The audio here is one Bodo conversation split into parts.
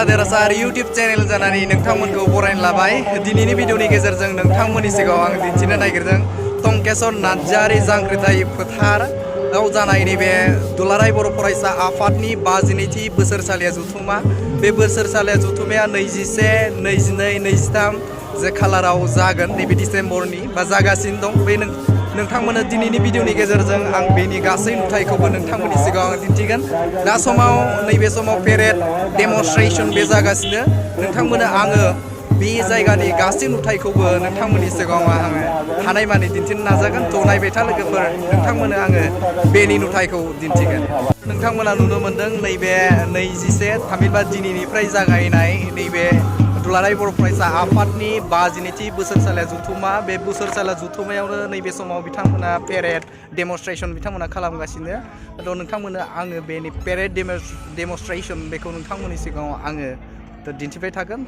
देरहासार YouTube चेनेल जानानै नोंथांमोनखौ बरायनो लाबाय। दिनैनि भिडिअनि गेजेरजों नोंथांमोननि सिगाङाव आं दिन्थिनो नागिरदों टंकेश्वर नार्जारी जांख्रिथाय फोथाराव जानाय नैबे दुलाराय बर' फरायसा आफादनि 52थि बोसोरसालिया जथुमा। बे बोसोरसालिया जथुमाया 21, 22, 23 जे खालाराव जागोन नैबे डिसेम्बरनि बा जागासिनो दं। बे नोंथांमोननो दिनैनि भिडिअनि गेजेरजों आं बेनि गासै नुथायखौबो नोंथांमोननि सिगाङाव दिन्थिगोन। दा समाव नैबे समाव पेरेड डेमनस्ट्रेशन बे जागासिनो। नोंथांमोननो आङो बे जायगानि गासै नुथायखौबो नोंथांमोननि सिगाङाव आङो हानायमानि दिन्थिनो नाजागोन। थ' नायबाय था लोगोफोर, नोंथांमोननो आङो बेनि नुथायखौ दिन्थिगोन। नोंथांमोना नुनो मोन्दों नैबे 21 थामहिनबा दिनैनिफ्राय जागायनाय नैबे दुलाराय बर' फरायसा आफादनि 52थि बोसोरसालिया जथुमा। बे बोसोरसालिया जथुमायावनो नैबे समाव बिथांमोना पेरेड डेमनस्ट्रेशन बिथांमोना खालामगासिनो। थ' नोंथांमोननो आङो बेनि पेरेड डेमनस्ट्रेशन बेखौ नोंथांमोननि सिगाङाव आङो दिन्थिबाय थागोन।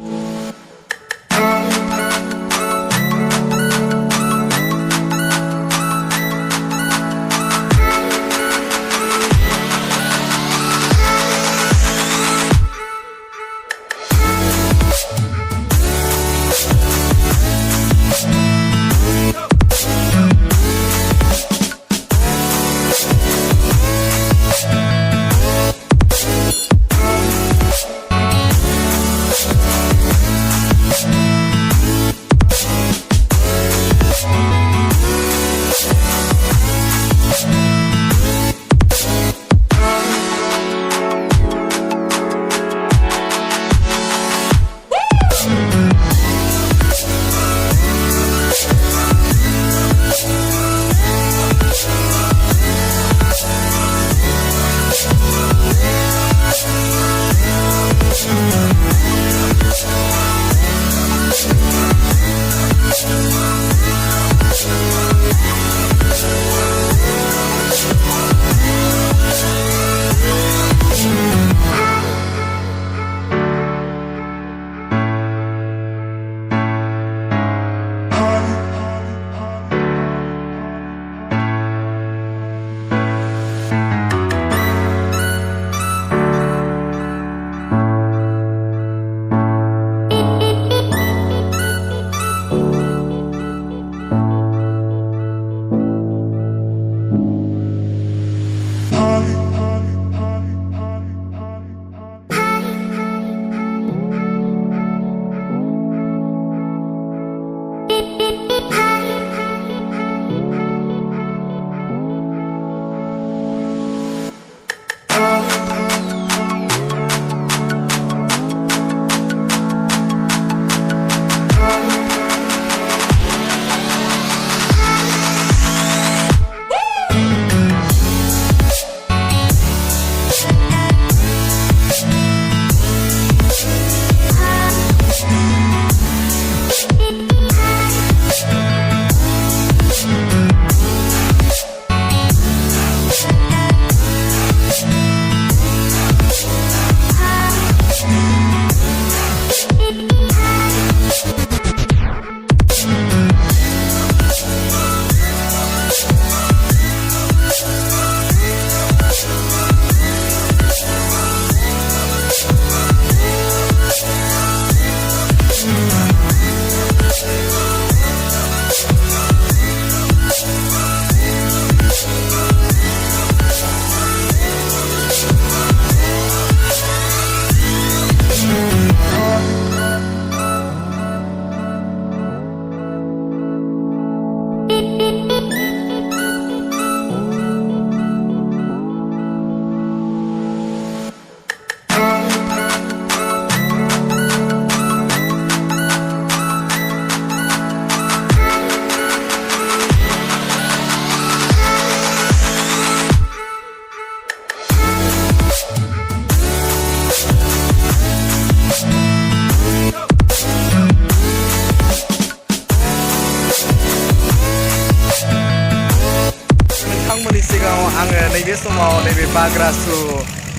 आङो नैबे समाव नैबे बाग्रासु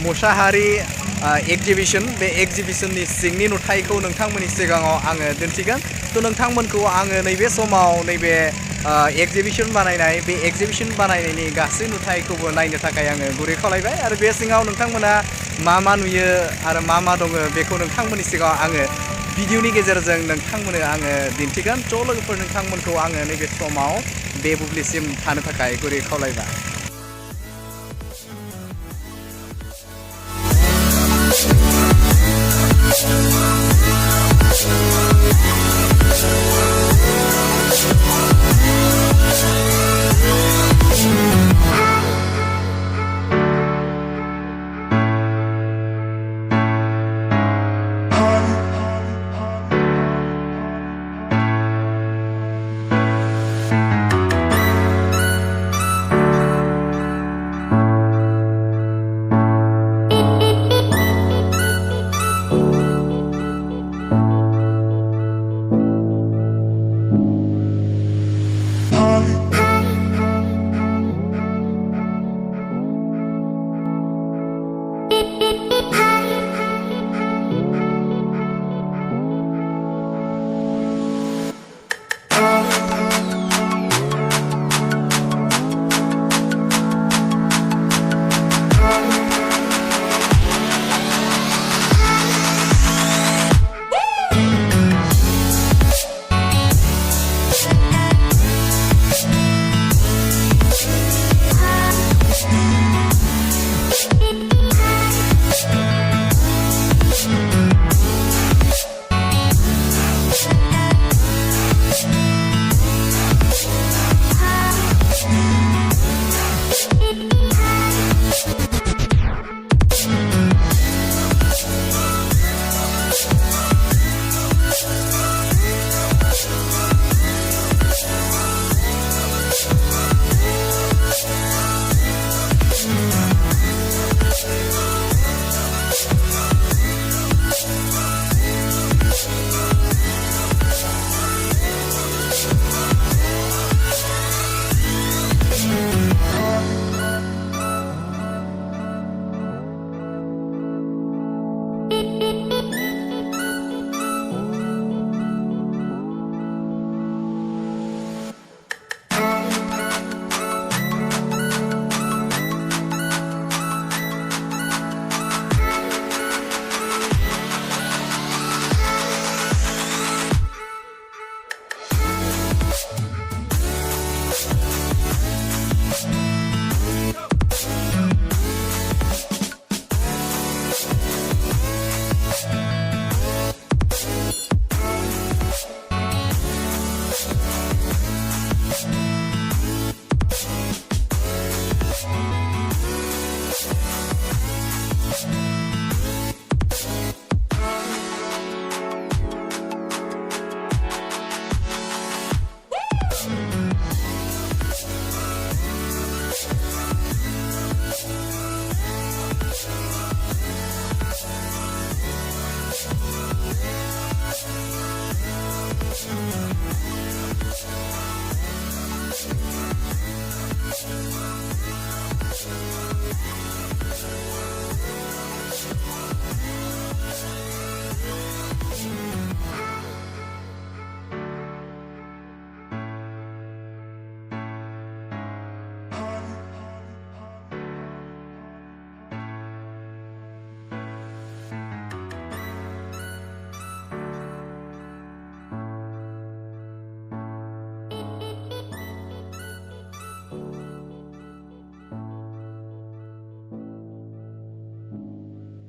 मुसाहारि एक्जिबिशन बे एक्जिबिशननि सिंनि नुथायखौ नोंथांमोननि सिगाङाव आङो दिन्थिगोन। थ' नोंथांमोनखौ आङो नैबे समाव नैबे एक्जिबिशन बानायनाय बे एक्जिबिशन बानायनायनि गासै नुथायखौबो नायनो थाखाय आङो गुरै खावलायबाय। आरो बे सिङाव नोंथांमोना मा नुयो आरो मा दङ बेखौ नोंथांमोननि सिगाङाव आङो भिडिअनि गेजेरजों नोंथांमोननो आङो दिन्थिगोन। ज' लोगोफोर नोंथांमोनखौ आङो नैबे समाव बे बुब्लिसिम थानो थाखाय गुरै खावलायबाय।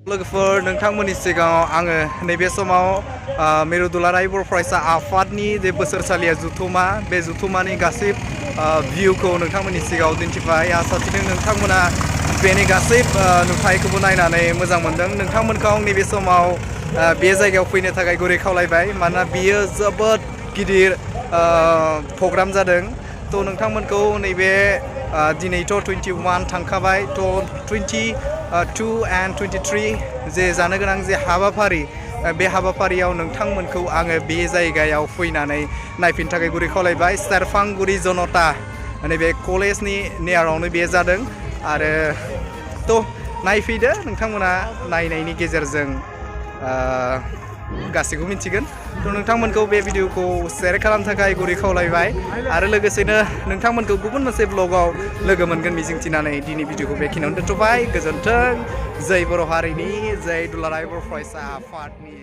लोगोफोर नोंथांमोननि सिगाङाव आङो नैबे समाव मिरु दुलाराय बर' फरायसा आफादनि जे बोसोरसालिया जुथुमा बे जुथुमानि गासै भिउखौ नोंथांमोननि सिगाङाव दिन्थिबाय। आसा थिदों नोंथांमोना बेनि गासै नुथायखौबो नायनानै मोजां मोनदों। नोंथांमोनखौ आं नैबे समाव बे जायगायाव फैनो थाखाय गुरै खावलायबाय, मानोना बियो जोबोद गिदिर प्रग्राम जादों। थ' नोंथांमोनखौ नैबे दिनैथ' 21 थांखाबाय, थ' 22 and 23 जे जानो गोनां जे हाबाफारि बे हाबाफारियाव नोंथांमोनखौ आङो बे जायगायाव फैनानै नायफिननो थाखाय गुरै खावलायबाय। सेरफांगुरि जनता नैबे कलेजनि नियारावनो बे जादों आरो थ' नायफैदो नोंथांमोना नायनायनि गेजेरजों गासैखौबो मिथिगोन थ' नोंथांमोनखौ बे भिडिअखौ शेयार खालामनो थाखाय गुरै खावलायबाय आरो लोगोसेनो नोंथांमोनखौ गुबुन मोनसे ब्लगाव लोगो मोनगोन मिजिंथिनानै दिनै भिडिअखौ बेखिनियावनो दोनथ'बाय गोजोन्थों जै बर' हारिनि जै दुलाराय बर' फरायसा आफादनि